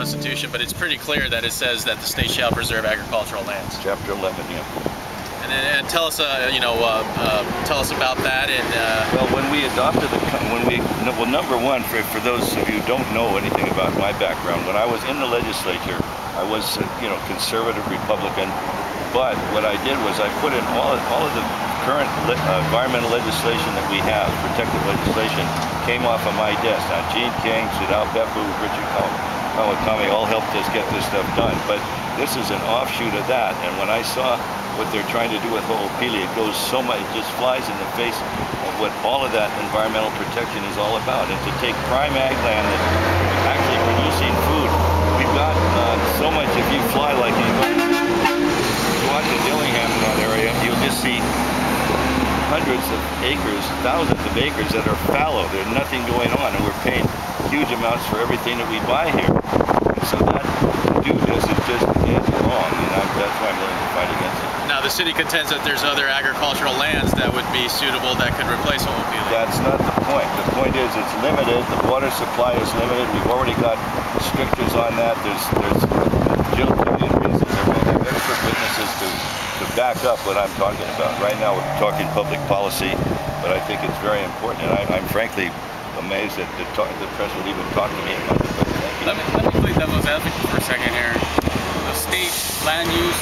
Constitution, but it's pretty clear that it says that the state shall preserve agricultural lands. Chapter 11, yeah. And tell us, tell us about that. And well, when we adopted well, number one, for those of you who don't know anything about my background, when I was in the legislature, I was, conservative Republican. But what I did was I put in all of the current environmental legislation that we have, protective legislation, came off of my desk. Now, Gene King, Sudal Beppu, Richard Kawakami all helped us get this stuff done. But this is an offshoot of that. And when I saw what they're trying to do with Hoopili, it goes so much, it just flies in the face of what all of that environmental protection is all about. And to take prime ag land that's actually producing food, we've got so much. If you fly like you watch the Dillingham in that area, you'll just see hundreds of acres, thousands of acres that are fallow. There's nothing going on, and we're paying huge amounts for everything that we buy here. And so that to do this is just wrong, and that's why I'm willing to fight against it. Now, the city contends that there's other agricultural lands that would be suitable that could replace Hoopili. That's not the point. The point is it's limited. The water supply is limited. We've already got strictures on that. There's legitimate reasons. We're going to have expert witnesses to back up what I'm talking about. Right now we're talking public policy, but I think it's very important. And I'm frankly amazed that the press would even talk to me about it. Let me play devil's advocate for a second here. The state land use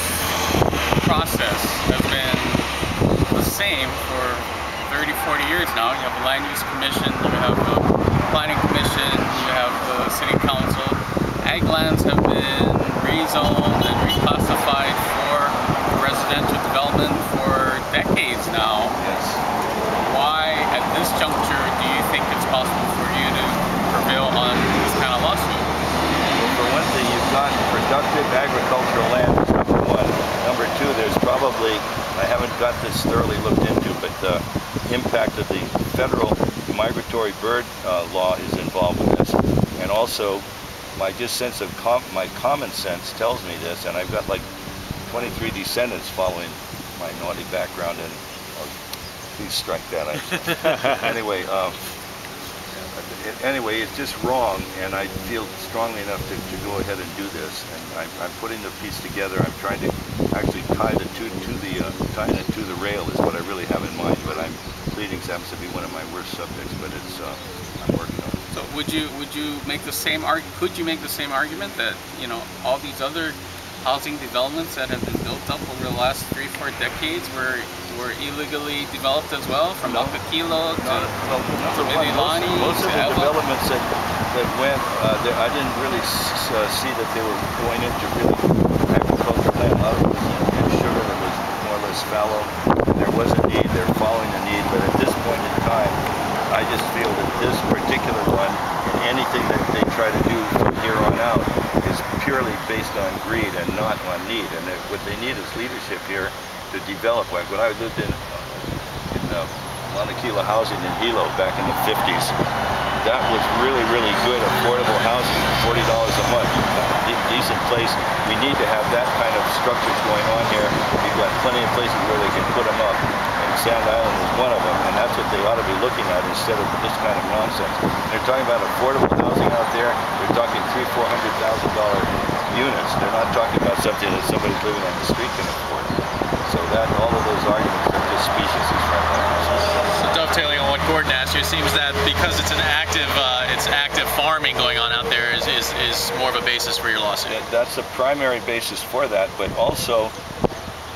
process has been the same for 30, 40 years now. You have a land use commission, you have a planning commission, you have the city council. Ag lands have been rezoned and reclassified for residential development for decades now. Yes. Why, at this juncture, do you think it's possible for you to prevail on this kind of lawsuit? Well, for one thing, you've got productive agricultural land, number one. Number two, there's probably, I haven't got this thoroughly looked into, but the impact of the federal migratory bird law is involved with this. And also, my common sense tells me this, and I've got like 23 descendants following my naughty background, and please strike that. Anyway, it's just wrong, and I feel strongly enough to go ahead and do this. And I'm putting the piece together. I'm trying to actually tie the two tying it to the rail is what I really have in mind. But pleading happens to be one of my worst subjects. But it's I'm working on it. So would you make the same could you make the same argument that all these other housing developments that have been built up over the last 3-4 decades were illegally developed as well, from Alcaquilo to Mililani? Most of the developments that went, I didn't really see that they were going into really agricultural land. A lot of it was in sugar that was more or less fallow. There was a need, they're following the need, but at this point in time, I just feel that this particular one, and anything that they try to do from here on out, is purely based on greed and not on need. And what they need is leadership here to develop. Like when I lived in Montequila housing in Hilo back in the 50s, that was really, really good, affordable housing, $40 a month, decent place. We need to have that kind of structures going on here. We've got plenty of places where they can put them up, and Sand Island is one of them, and that's what they ought to be looking at instead of this kind of nonsense. They're talking about affordable housing out there. They're talking $300,000-$400,000 units. They're not talking about something that somebody living on the street can afford. So that all of those arguments are just specious right now. So dovetailing on what Gordon asked you, it seems that because it's an active farming going on out there is more of a basis for your lawsuit. That's the primary basis for that, but also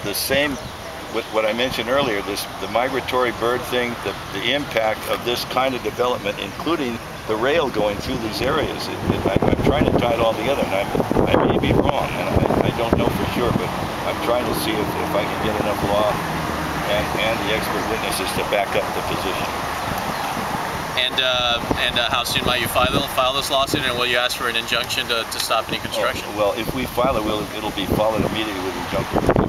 the same with what I mentioned earlier, the migratory bird thing, the impact of this kind of development, including the rail going through these areas. I'm trying to tie it all together, and I may be wrong, and I don't know for sure, but I'm trying to see if I can get enough law and the expert witnesses to back up the position. And how soon might you file this lawsuit, and will you ask for an injunction to stop any construction? Oh, well, if we file it, it'll be followed immediately with injunctive relief.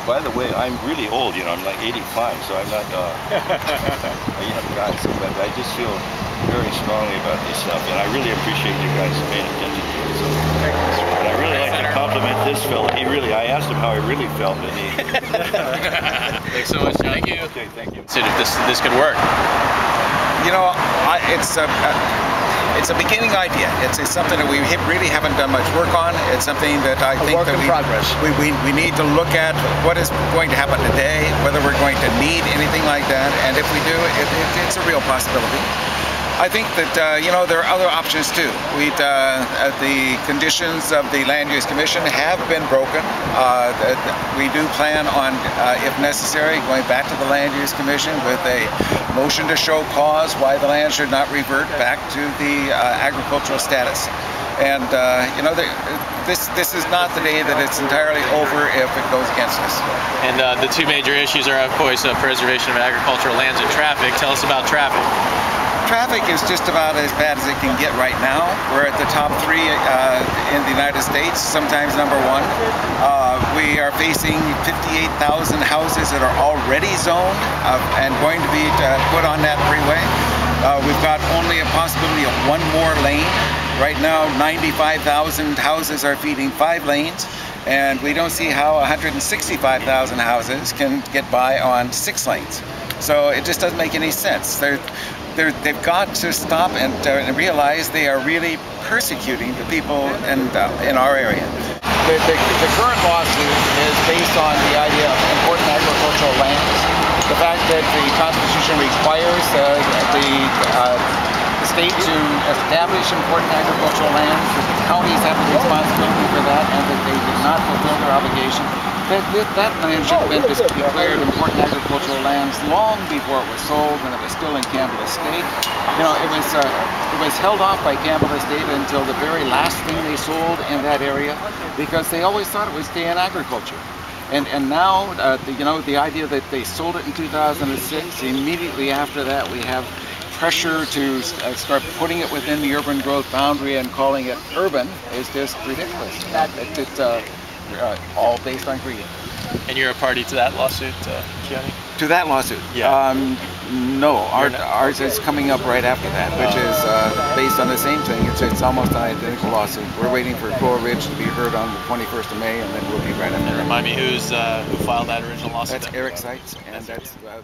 By the way, I'm really old, I'm like 85, so I'm not a young guy, but I just feel very strongly about this stuff, and I really appreciate you guys paying attention to it. So, but I really like to compliment this fella. I asked him how he really felt, and he... Thanks so much, John. Thank you. Okay, thank you. So if this could work. It's it's a beginning idea. It's something that we really haven't done much work on. It's something that I think that we need to look at what is going to happen today, whether we're going to need anything like that, and if we do, it's a real possibility. I think that you know, there are other options too. The conditions of the Land Use Commission have been broken. We do plan on, if necessary, going back to the Land Use Commission with a motion to show cause why the land should not revert back to the agricultural status. And you know, this is not the day that it's entirely over if it goes against us. And the two major issues are, of course, preservation of agricultural lands and traffic. Tell us about traffic. Traffic is just about as bad as it can get right now. We're at the top 3 in the United States, sometimes number 1. We are facing 58,000 houses that are already zoned and going to be put on that freeway. We've got only a possibility of 1 more lane. Right now, 95,000 houses are feeding 5 lanes, and we don't see how 165,000 houses can get by on 6 lanes. So it just doesn't make any sense. They've got to stop and realize they are really persecuting the people in our area. The current lawsuit is based on the idea of important agricultural lands. The fact that the Constitution requires the state to establish important agricultural lands, that the counties have the responsibility for that, and that they did not fulfill their obligation. That land should have been declared important agricultural lands long before it was sold, when it was still in Campbell Estate. You know, it was held off by Campbell Estate until the very last thing they sold in that area, because they always thought it would stay in agriculture. And now, you know, the idea that they sold it in 2006, immediately after that we have pressure to start putting it within the urban growth boundary and calling it urban is just ridiculous. It's all based on greed. And you're a party to that lawsuit, Keone? To that lawsuit? Yeah. No, ours is coming up right after that, which is based on the same thing. It's almost an identical lawsuit. We're waiting for Coal Ridge to be heard on the 21st of May, and then we'll be right after. And remind me who filed that original lawsuit? That's Eric Seitz, and that's the